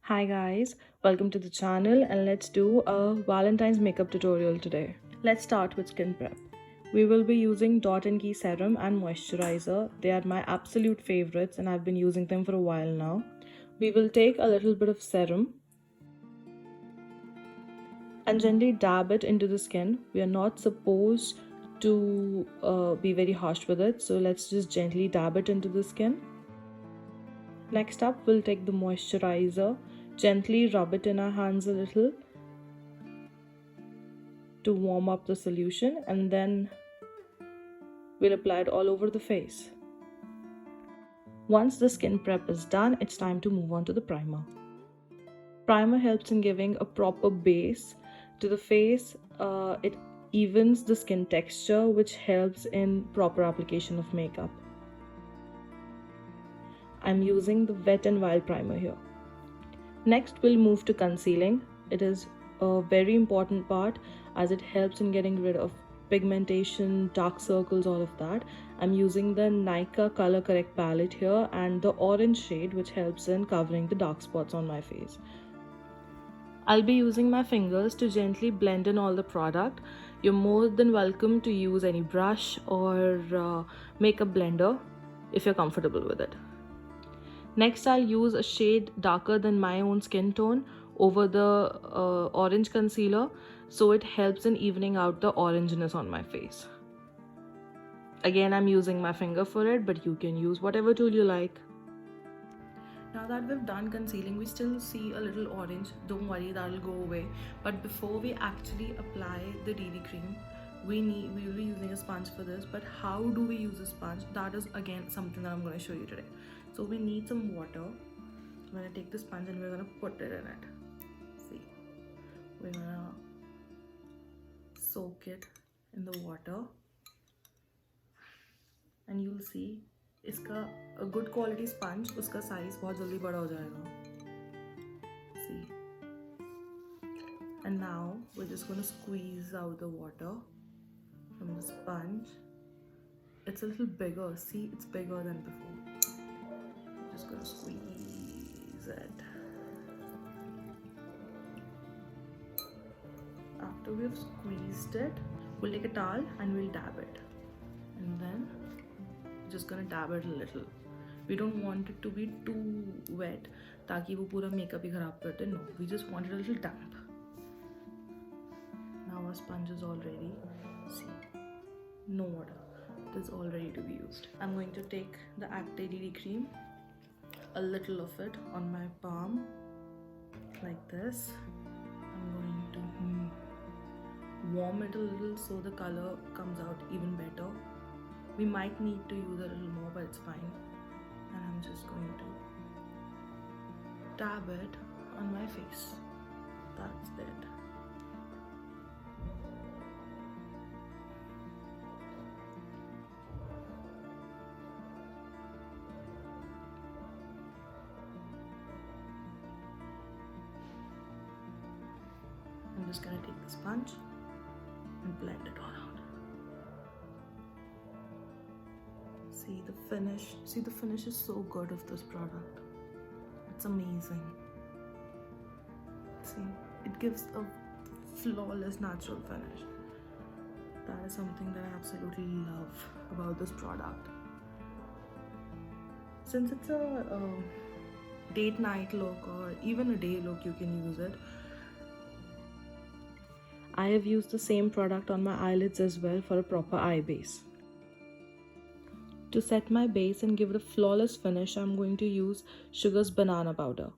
Hi guys, welcome to the channel and let's do a Valentine's makeup tutorial today. Let's start with skin prep. We will be using Dot and Key serum and moisturizer. They are my absolute favorites and I've been using them for a while now. We will take a little bit of serum and gently dab it into the skin. We are not supposed to be very harsh with it, so let's just gently dab it into the skin. Next up, we'll take the moisturizer, gently rub it in our hands a little to warm up the solution, and then we'll apply it all over the face. Once the skin prep is done, it's time to move on to the primer. Primer helps in giving a proper base to the face. It evens the skin texture, which helps in proper application of makeup. I'm using the Wet n Wild primer here. Next, we'll move to concealing. It is a very important part as it helps in getting rid of pigmentation, dark circles, all of that. I'm using the Nykaa Color Correct palette here and the orange shade, which helps in covering the dark spots on my face. I'll be using my fingers to gently blend in all the product. You're more than welcome to use any brush or makeup blender if you're comfortable with it. Next, I'll use a shade darker than my own skin tone over the orange concealer, so it helps in evening out the orangeness on my face. Again, I'm using my finger for it, but you can use whatever tool you like. Now that we've done concealing, we still see a little orange. Don't worry, that'll go away. But before we actually apply the DD cream, we will be using a sponge for this. But how do we use a sponge? That is again something that I'm going to show you today. So we need some water. I'm going to take the sponge and we're going to put it in it. See, we're going to soak it in the water, and you'll see इसका a good quality sponge, उसका size बहुत जल्दी बड़ा हो जाएगा. See, and now we're just going to squeeze out the water from the sponge. It's a little bigger. See, it's bigger than before. Just going to squeeze it. After we've squeezed it, we'll take a towel and we'll dab it, and then just gonna dab it a little. We don't want it to be too wet ताकि वो पूरा makeup ही खराब कर दे. No, we just want it a little damp. Now our sponge is all ready. See, no water. It is all ready to be used. I'm going to take the Acne DD cream, a little of it on my palm, like this. I'm going to warm it a little so the color comes out even better. We might need to use a little more, but it's fine. And I'm just going to dab it on my face. That's it. I'm just going to take the sponge and blend it all out. See the finish. See, the finish is so good of this product. It's amazing. See, it gives a flawless natural finish. That is something that I absolutely love about this product. Since it's a date night look or even a day look, you can use it. I have used the same product on my eyelids as well for a proper eye base. To set my base and give it a flawless finish, I'm going to use Sugar's banana powder.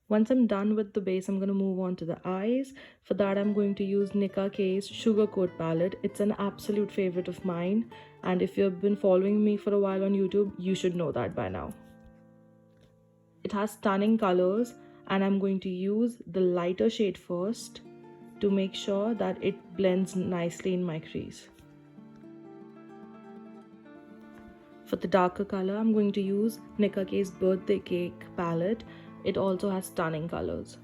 Once I'm done with the base, I'm going to move on to the eyes. For that, I'm going to use Nykaa K's Sugar Coat palette. It's an absolute favorite of mine, and if you've been following me for a while on YouTube, you should know that by now. It has stunning colors, and I'm going to use the lighter shade first to make sure that it blends nicely in my crease. For the darker color, I'm going to use Nykaa K's Birthday Cake palette. It also has stunning colors.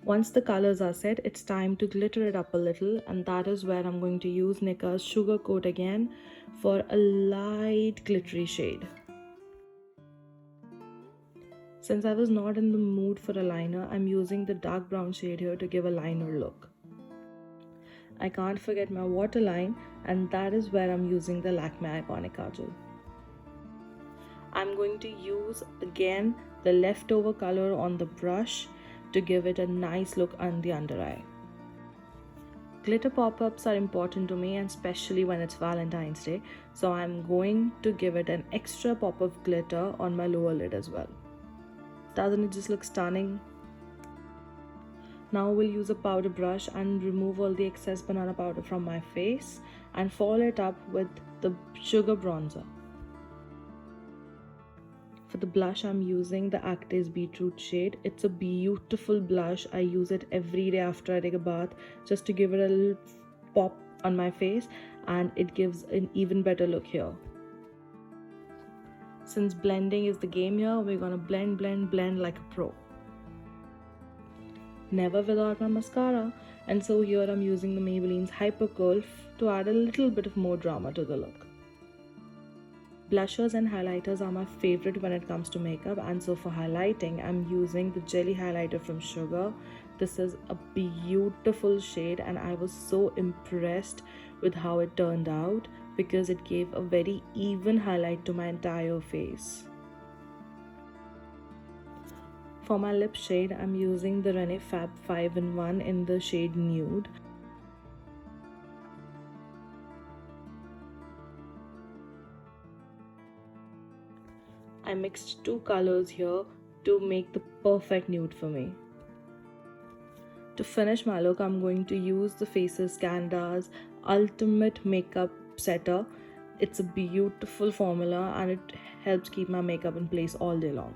Once the colors are set, it's time to glitter it up a little, and that is where I'm going to use Nykaa's Sugar Coat again for a light glittery shade. Since I was not in the mood for a liner, I'm using the dark brown shade here to give a liner look. I can't forget my waterline, and that is where I'm using the Lakme Iconic Kajal. I'm going to use again the leftover color on the brush to give it a nice look on the under eye. Glitter pop-ups are important to me, and especially when it's Valentine's Day, so I'm going to give it an extra pop of glitter on my lower lid as well. Doesn't it just look stunning? Now we'll use a powder brush and remove all the excess banana powder from my face and follow it up with the sugar bronzer. For the blush, I'm using the Actase Beetroot shade. It's a beautiful blush. I use it every day after I take a bath just to give it a little pop on my face, and it gives an even better look here. Since blending is the game here, we're gonna blend like a pro. Never without my mascara. And so here I'm using the Maybelline's Hyper Curl to add a little bit of more drama to the look. Blushers and highlighters are my favorite when it comes to makeup, and so for highlighting I'm using the Jelly Highlighter from Sugar. This is a beautiful shade and I was so impressed with how it turned out because it gave a very even highlight to my entire face. For my lip shade, I'm using the René Fab 5-in-1 in the shade Nude. I mixed two colors here to make the perfect nude for me. To finish my look, I'm going to use the Faces Canada's Ultimate Makeup Setter. It's a beautiful formula and it helps keep my makeup in place all day long.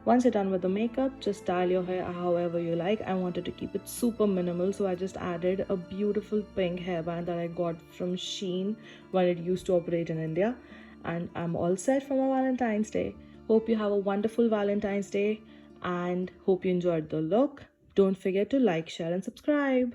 Once you're done with the makeup, just style your hair however you like. I wanted to keep it super minimal, so I just added a beautiful pink hairband that I got from Shein when it used to operate in India. And I'm all set for my Valentine's Day. Hope you have a wonderful Valentine's Day and hope you enjoyed the look. Don't forget to like, share and subscribe.